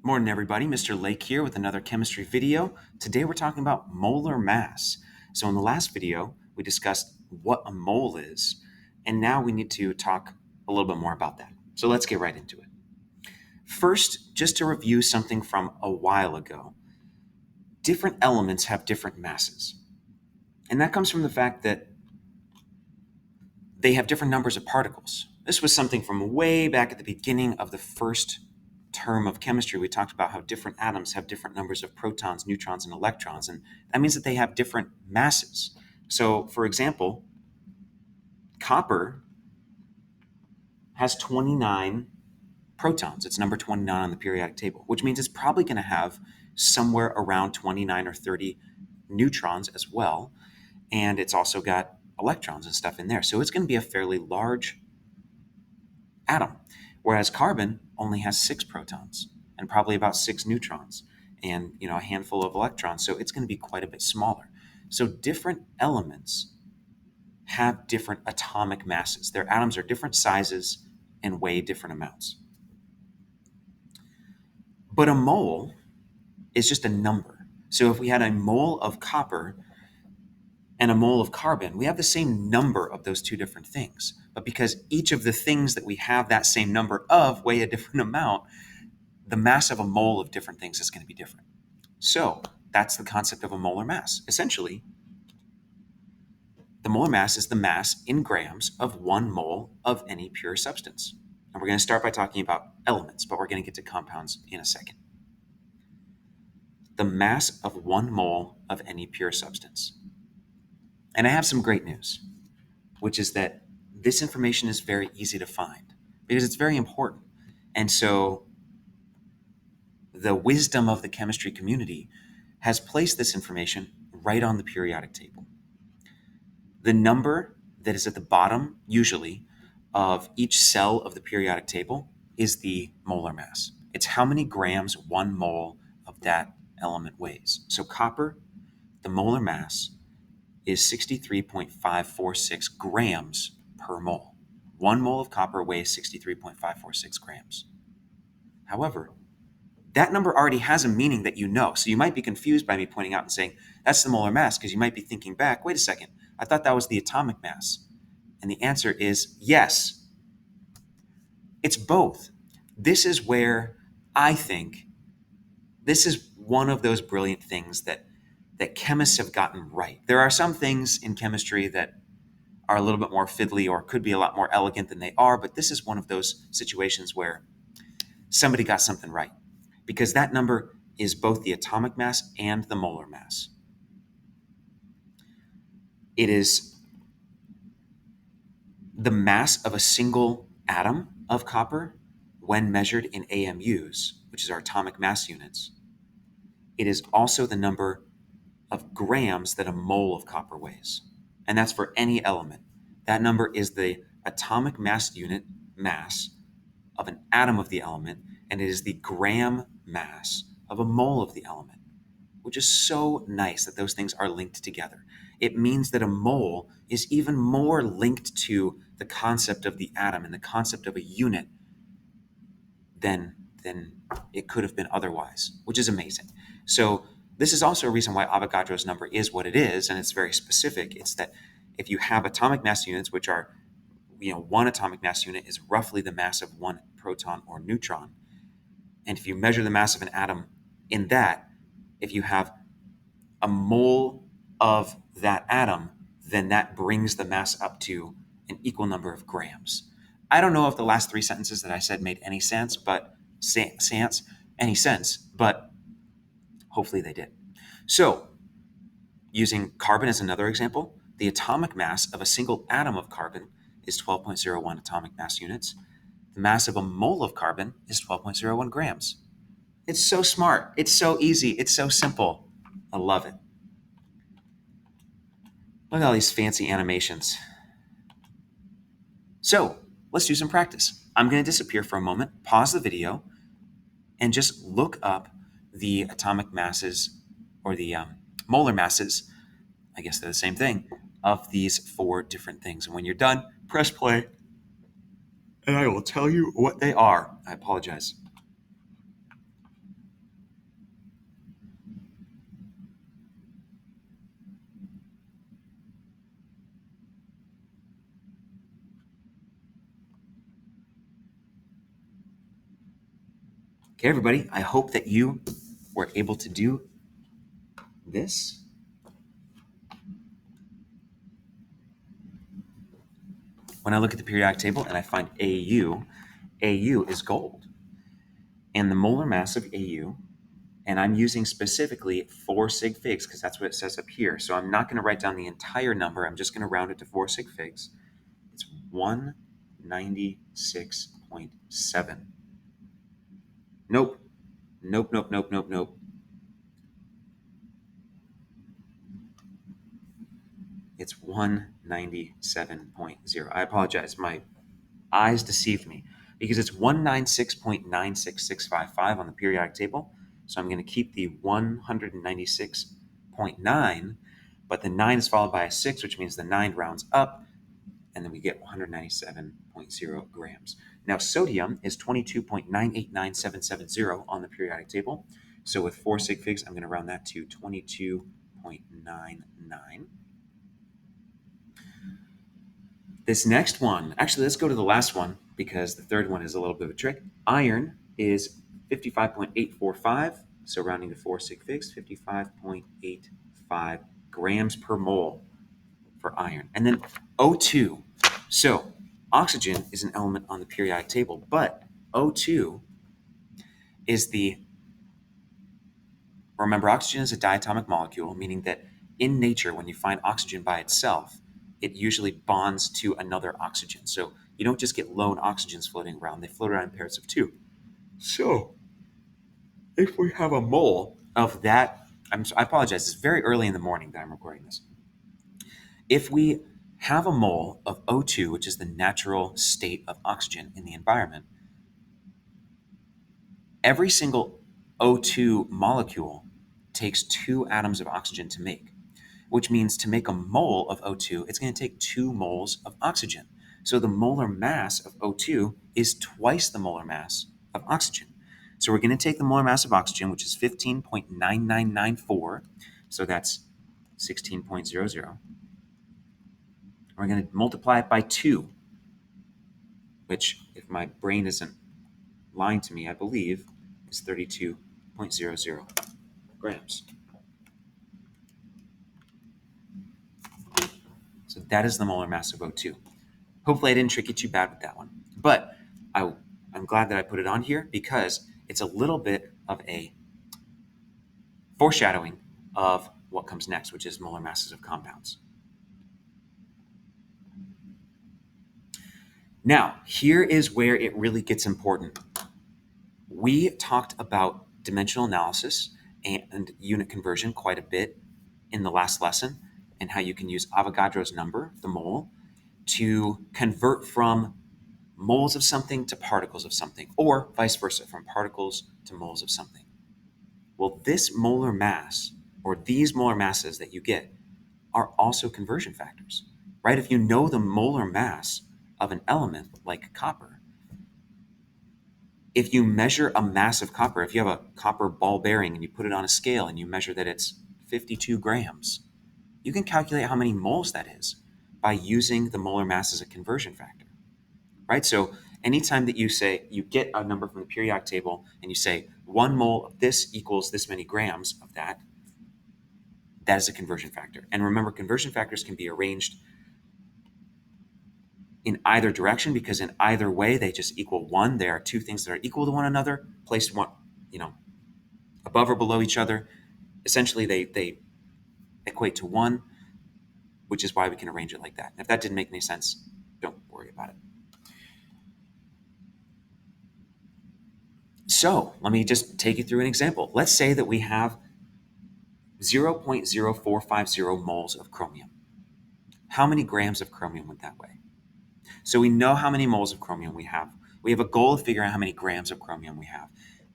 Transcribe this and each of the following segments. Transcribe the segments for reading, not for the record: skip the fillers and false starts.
Morning, everybody. Mr. Lake here with another chemistry video. Today we're talking about molar mass. So in the last video, we discussed what a mole is, and now we need to talk a little bit more about that. So let's get right into it. First, just to review something from a while ago, different elements have different masses. And that comes from the fact that they have different numbers of particles. This was something from way back at the beginning of the first term of chemistry. We talked about how different atoms have different numbers of protons, neutrons, and electrons, and that means that they have different masses. So, for example, copper has 29 protons. It's number 29 on the periodic table, which means it's probably going to have somewhere around 29 or 30 neutrons as well, and it's also got electrons and stuff in there. So it's going to be a fairly large atom, whereas carbon only has 6 protons and probably about 6 neutrons and a handful of electrons. So it's going to be quite a bit smaller. So different elements have different atomic masses. Their atoms are different sizes and weigh different amounts. But a mole is just a number. So if we had a mole of copper and a mole of carbon, we have the same number of those two different things. But because each of the things that we have that same number of weigh a different amount, the mass of a mole of different things is going to be different. So that's the concept of a molar mass. Essentially, the molar mass is the mass in grams of 1 mole of any pure substance. And we're going to start by talking about elements, but we're going to get to compounds in a second. The mass of 1 mole of any pure substance. And I have some great news, which is that this information is very easy to find because it's very important. And so the wisdom of the chemistry community has placed this information right on the periodic table. The number that is at the bottom, usually, of each cell of the periodic table is the molar mass. It's how many grams 1 mole of that element weighs. So copper, the molar mass is 63.546 grams per mole. 1 mole of copper weighs 63.546 grams. However, that number already has a meaning that you know. So you might be confused by me pointing out and saying, that's the molar mass, because you might be thinking back, wait a second, I thought that was the atomic mass. And the answer is yes. It's both. This is where I think this is one of those brilliant things that chemists have gotten right. There are some things in chemistry that are a little bit more fiddly or could be a lot more elegant than they are, but this is one of those situations where somebody got something right, because that number is both the atomic mass and the molar mass. It is the mass of a single atom of copper when measured in AMUs, which is our atomic mass units. It is also the number of grams that a mole of copper weighs. And that's for any element. That number is the atomic mass unit mass of an atom of the element, and it is the gram mass of a mole of the element, which is so nice that those things are linked together. It means that a mole is even more linked to the concept of the atom and the concept of a unit than it could have been otherwise, which is amazing. So this is also a reason why Avogadro's number is what it is, and it's very specific. It's that if you have atomic mass units, which are, one atomic mass unit is roughly the mass of 1 proton or neutron, and if you measure the mass of an atom in that, if you have a mole of that atom, then that brings the mass up to an equal number of grams. I don't know if the last 3 sentences that I said made any sense, but hopefully they did. So, using carbon as another example, the atomic mass of a single atom of carbon is 12.01 atomic mass units. The mass of a mole of carbon is 12.01 grams. It's so smart. It's so easy. It's so simple. I love it. Look at all these fancy animations. So let's do some practice. I'm going to disappear for a moment, pause the video, and just look up the atomic masses or the molar masses, I guess they're the same thing, of these 4 different things. And when you're done, press play, and I will tell you what they are. I apologize. Okay, everybody, I hope that you were able to do this. When I look at the periodic table and I find AU is gold. And the molar mass of AU, and I'm using specifically 4 sig figs because that's what it says up here. So I'm not going to write down the entire number. I'm just going to round it to 4 sig figs. It's 196.7. Nope. Nope, nope, nope, nope, nope. It's 197.0. I apologize. My eyes deceived me because it's 196.96655 on the periodic table. So I'm going to keep the 196.9, but the 9 is followed by a 6, which means the 9 rounds up, and then we get 197.0 grams. Now, sodium is 22.989770 on the periodic table. So with 4 sig figs, I'm going to round that to 22.99. This next one, actually, let's go to the last one because the third one is a little bit of a trick. Iron is 55.845, so rounding to 4 sig figs, 55.85 grams per mole for iron. And then O2. So oxygen is an element on the periodic table, but O2 is the, remember, oxygen is a diatomic molecule, meaning that in nature, when you find oxygen by itself, it usually bonds to another oxygen. So you don't just get lone oxygens floating around, they float around in pairs of 2. So if we have a mole of that, I apologize, it's very early in the morning that I'm recording this. If we have a mole of O2, which is the natural state of oxygen in the environment, every single O2 molecule takes 2 atoms of oxygen to make, which means to make a mole of O2, it's going to take 2 moles of oxygen. So the molar mass of O2 is twice the molar mass of oxygen. So we're going to take the molar mass of oxygen, which is 15.9994, so that's 16.00. We're going to multiply it by 2, which, if my brain isn't lying to me, I believe is 32.00 grams. So that is the molar mass of O2. Hopefully I didn't trick you too bad with that one. But I'm glad that I put it on here because it's a little bit of a foreshadowing of what comes next, which is molar masses of compounds. Now, here is where it really gets important. We talked about dimensional analysis and unit conversion quite a bit in the last lesson, and how you can use Avogadro's number, the mole, to convert from moles of something to particles of something, or vice versa, from particles to moles of something. Well, this molar mass, or these molar masses that you get, are also conversion factors, right? If you know the molar mass of an element like copper, if you measure a mass of copper, if you have a copper ball bearing and you put it on a scale and you measure that it's 52 grams, you can calculate how many moles that is by using the molar mass as a conversion factor, right? So anytime that you say you get a number from the periodic table and you say 1 mole of this equals this many grams of that, that is a conversion factor. And remember, conversion factors can be arranged in either direction because in either way they just equal 1. There are 2 things that are equal to one another, placed one, above or below each other. Essentially, they equate to 1, which is why we can arrange it like that. And if that didn't make any sense, don't worry about it. So let me just take you through an example. Let's say that we have 0.0450 moles of chromium. How many grams of chromium would that weigh? So we know how many moles of chromium we have. We have a goal of figuring out how many grams of chromium we have.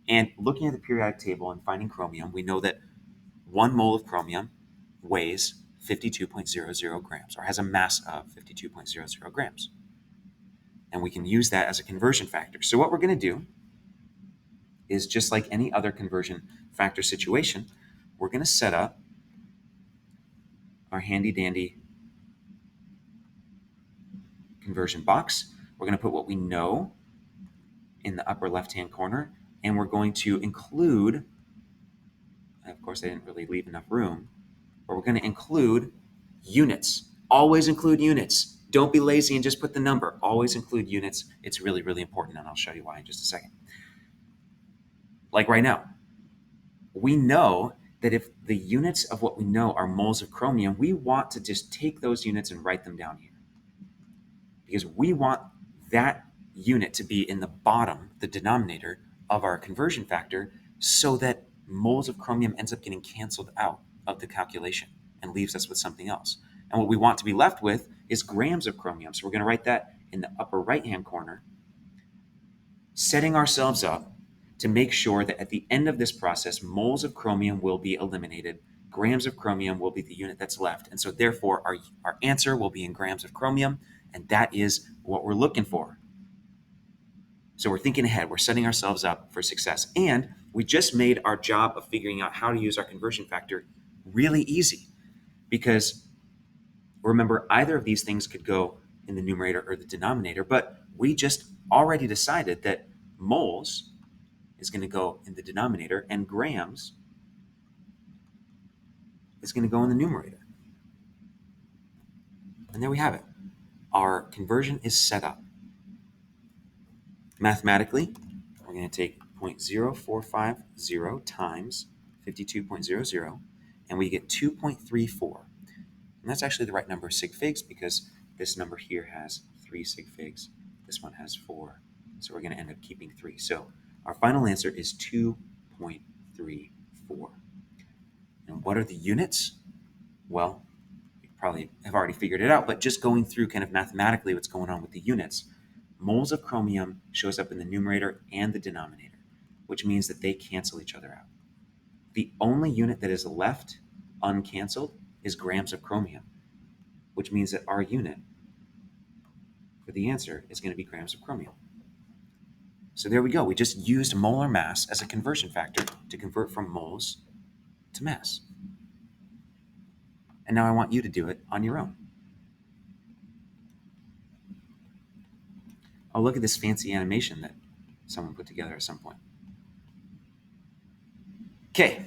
And looking at the periodic table and finding chromium, we know that 1 mole of chromium weighs 52.00 grams, or has a mass of 52.00 grams. And we can use that as a conversion factor. So what we're going to do is, just like any other conversion factor situation, we're going to set up our handy dandy conversion box. We're going to put what we know in the upper left-hand corner, and we're going to include, of course I didn't really leave enough room, but we're going to include units. Always include units. Don't be lazy and just put the number. Always include units. It's really, really important, and I'll show you why in just a second. Like right now, we know that if the units of what we know are moles of chromium, we want to just take those units and write them down here. Because we want that unit to be in the bottom, the denominator of our conversion factor, so that moles of chromium ends up getting canceled out of the calculation and leaves us with something else. And what we want to be left with is grams of chromium. So we're going to write that in the upper right-hand corner, setting ourselves up to make sure that at the end of this process, moles of chromium will be eliminated. Grams of chromium will be the unit that's left. And so therefore, our answer will be in grams of chromium, and that is what we're looking for. So we're thinking ahead. We're setting ourselves up for success. And we just made our job of figuring out how to use our conversion factor really easy, because remember, either of these things could go in the numerator or the denominator, but we just already decided that moles is going to go in the denominator and grams is going to go in the numerator. And there we have it. Our conversion is set up. Mathematically, we're going to take 0.0450 times 52.00, and we get 2.34. And that's actually the right number of sig figs, because this number here has 3 sig figs. This one has 4. So we're going to end up keeping 3. So our final answer is 2.34. And what are the units? Well, you probably have already figured it out, but just going through kind of mathematically what's going on with the units. Moles of chromium shows up in the numerator and the denominator, which means that they cancel each other out. The only unit that is left uncanceled is grams of chromium, which means that our unit for the answer is going to be grams of chromium. So there we go. We just used molar mass as a conversion factor to convert from moles to mass. And now I want you to do it on your own. Oh, look at this fancy animation that someone put together at some point. Okay,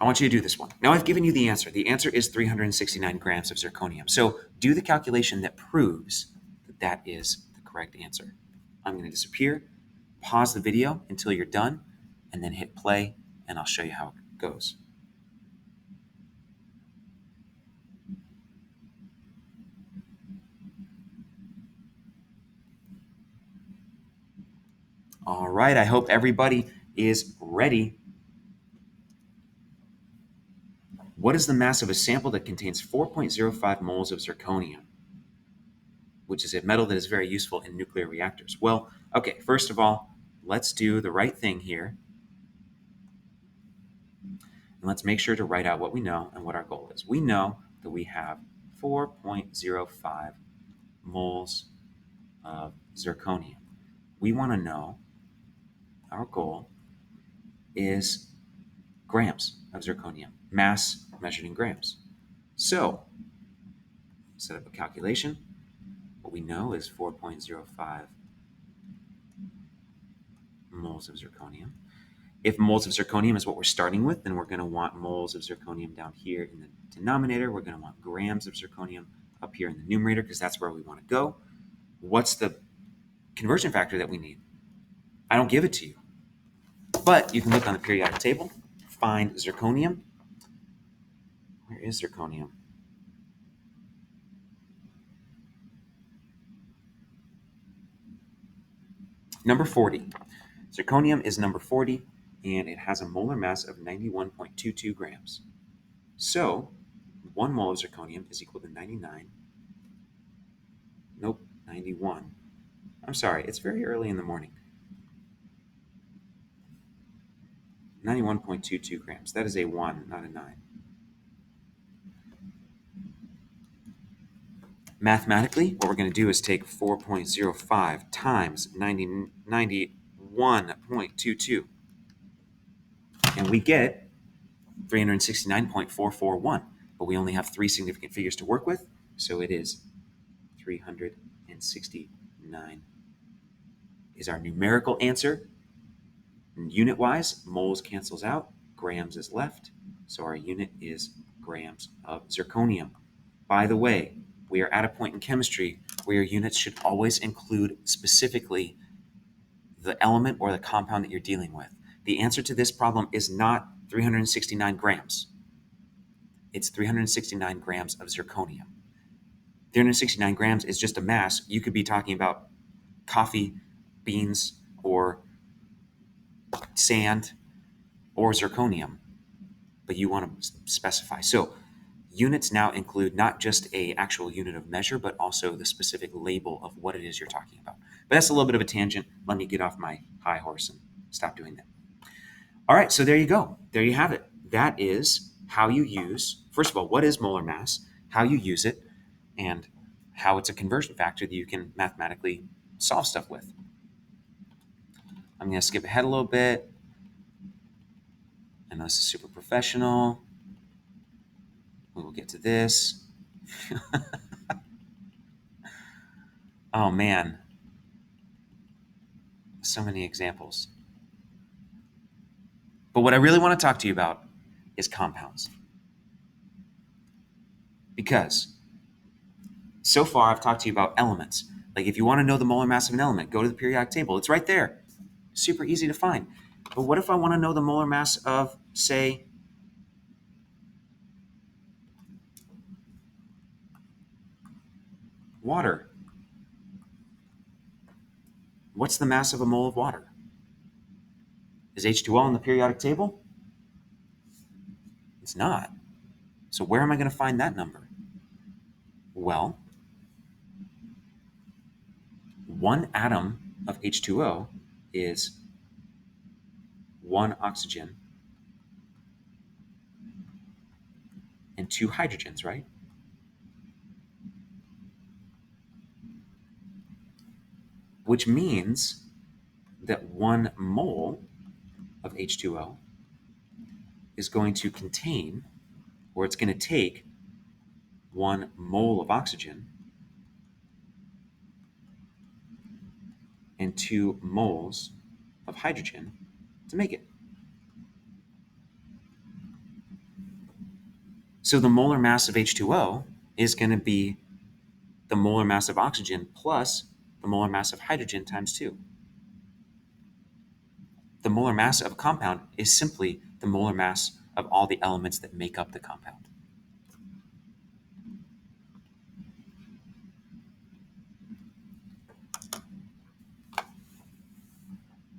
I want you to do this one. Now I've given you the answer. The answer is 369 grams of zirconium. So do the calculation that proves that that is the correct answer. I'm going to disappear, pause the video until you're done, and then hit play, and I'll show you how it goes. All right, I hope everybody is ready. What is the mass of a sample that contains 4.05 moles of zirconium, which is a metal that is very useful in nuclear reactors? Well, okay, first of all, let's do the right thing here. And let's make sure to write out what we know and what our goal is. We know that we have 4.05 moles of zirconium. We want to know, our goal is grams of zirconium, mass measured in grams. So, set up a calculation. What we know is 4.05 moles of zirconium. If moles of zirconium is what we're starting with, then we're going to want moles of zirconium down here in the denominator. We're going to want grams of zirconium up here in the numerator, because that's where we want to go. What's the conversion factor that we need? I don't give it to you, but you can look on the periodic table, find zirconium. Where is zirconium? Number 40. Zirconium is number 40, and it has a molar mass of 91.22 grams. So 1 mole of zirconium is equal to 91. I'm sorry, it's very early in the morning. 91.22 grams. That is a 1, not a 9. Mathematically, what we're going to do is take 4.05 times 91.22, and we get 369.441, but we only have 3 significant figures to work with, so it is 369 is our numerical answer, Unit-wise, moles cancels out, grams is left, so our unit is grams of zirconium. By the way, we are at a point in chemistry where your units should always include specifically the element or the compound that you're dealing with. The answer to this problem is not 369 grams. It's 369 grams of zirconium. 369 grams is just a mass. You could be talking about coffee, beans, or sand, or zirconium, but you want to specify. So units now include not just a actual unit of measure, but also the specific label of what it is you're talking about. But that's a little bit of a tangent. Let me get off my high horse and stop doing that. All right, so there you go. There you have it. That is how you use, first of all, what is molar mass, how you use it, and how it's a conversion factor that you can mathematically solve stuff with. I'm going to skip ahead a little bit. I know this is super professional. We will get to this. Oh man, so many examples. But what I really want to talk to you about is compounds. Because so far I've talked to you about elements. Like if you want to know the molar mass of an element, go to the periodic table. It's right there. Super easy to find. But what if I want to know the molar mass of, say, water? What's the mass of a mole of water? Is H2O on the periodic table? It's not. So where am I going to find that number? Well, one atom of H2O is one oxygen and two hydrogens, right? Which means that 1 mole of H2O is going to contain, or it's going to take 1 mole of oxygen and 2 moles of hydrogen to make it. So the molar mass of H2O is going to be the molar mass of oxygen plus the molar mass of hydrogen times 2. The molar mass of a compound is simply the molar mass of all the elements that make up the compound.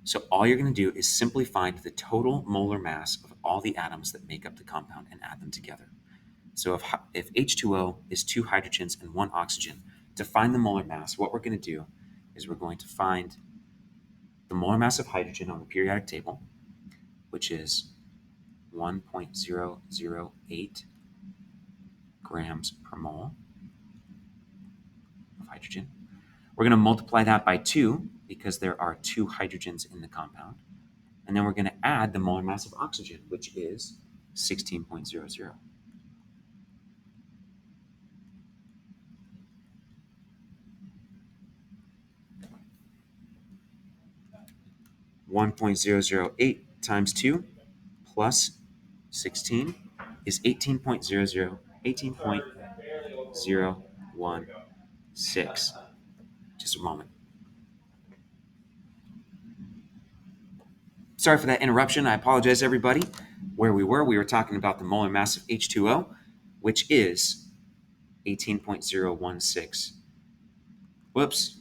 So all you're going to do is simply find the total molar mass of all the atoms that make up the compound and add them together. So if H2O is 2 hydrogens and 1 oxygen, to find the molar mass, what we're going to do is we're going to find the molar mass of hydrogen on the periodic table, which is 1.008 grams per mole of hydrogen. We're going to multiply that by 2 because there are 2 hydrogens in the compound. And then we're going to add the molar mass of oxygen, which is 16.00. 1.008 times 2 plus 16 is 18.00, 18.016. Just a moment. Sorry for that interruption. I apologize, everybody. Where we were talking about the molar mass of H2O, which is 18.016. Whoops.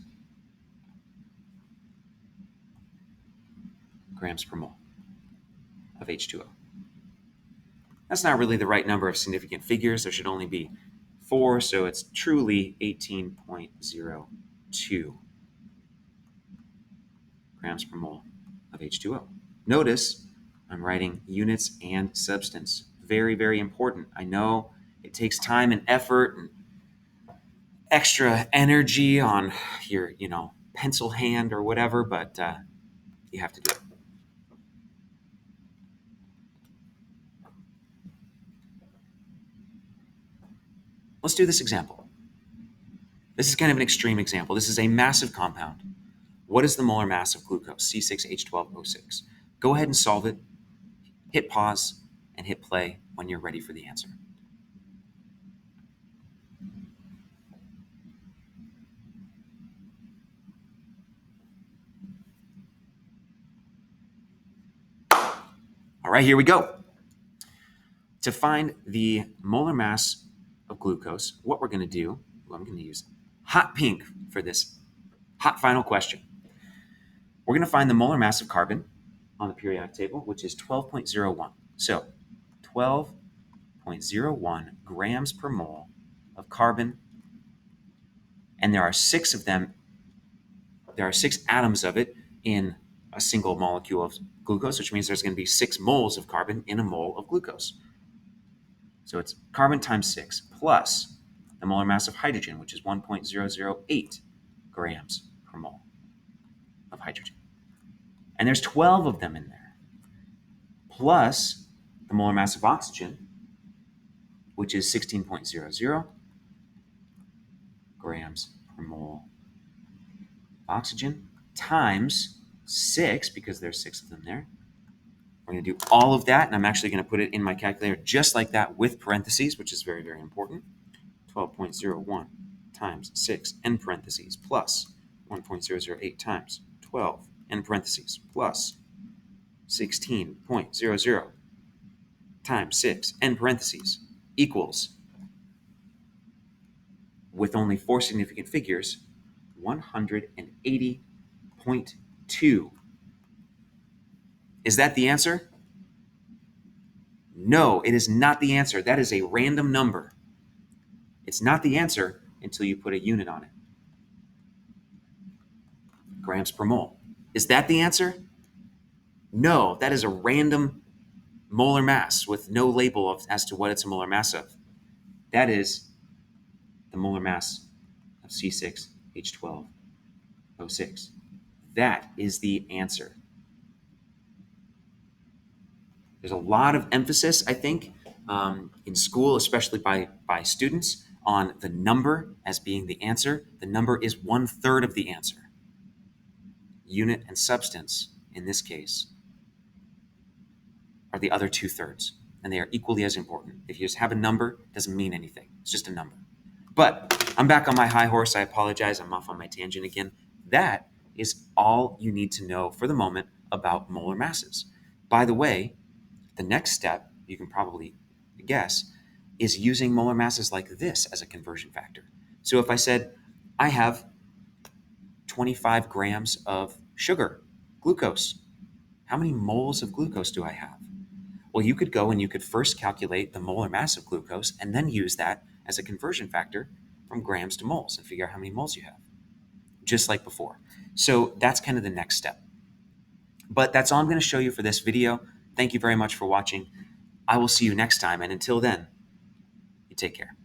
Grams per mole of H2O. That's not really the right number of significant figures. There should only be 4, so it's truly 18.02 grams per mole of H2O. Notice I'm writing units and substance. Very, very important. I know it takes time and effort and extra energy on your, pencil hand or whatever, but you have to do it. Let's do this example. This is kind of an extreme example. This is a massive compound. What is the molar mass of glucose, C6H12O6? Go ahead and solve it. Hit pause and hit play when you're ready for the answer. All right, here we go. To find the molar mass of glucose, what we're going to do, I'm going to use hot pink for this hot final question. We're going to find the molar mass of carbon on the periodic table, which is 12.01. So 12.01 grams per mole of carbon, and there are 6 of them. There are 6 atoms of it in a single molecule of glucose, which means there's going to be 6 moles of carbon in a mole of glucose. So it's carbon times 6 plus the molar mass of hydrogen, which is 1.008 grams per mole of hydrogen. And there's 12 of them in there, plus the molar mass of oxygen, which is 16.00 grams per mole of oxygen, times 6, because there's 6 of them there. We're going to do all of that, and I'm actually going to put it in my calculator just like that with parentheses, which is very, very important. 12.01 times 6 in parentheses plus 1.008 times 12 in parentheses plus 16.00 times 6 in parentheses equals, with only 4 significant figures, 180.2. Is that the answer? No, it is not the answer. That is a random number. It's not the answer until you put a unit on it. Grams per mole. Is that the answer? No, that is a random molar mass with no label as to what it's a molar mass of. That is the molar mass of C6H12O6. That is the answer. There's a lot of emphasis, I think, in school, especially by students, on the number as being the answer. The number is 1/3 of the answer. Unit and substance, in this case, are the other 2/3, and they are equally as important. If you just have a number, it doesn't mean anything. It's just a number. But I'm back on my high horse. I apologize. I'm off on my tangent again. That is all you need to know for the moment about molar masses. By the way, the next step, you can probably guess, is using molar masses like this as a conversion factor. So if I said, I have 25 grams of sugar, glucose, how many moles of glucose do I have? Well, you could go and you could first calculate the molar mass of glucose and then use that as a conversion factor from grams to moles and figure out how many moles you have, just like before. So that's kind of the next step. But that's all I'm going to show you for this video. Thank you very much for watching. I will see you next time, and until then, you take care.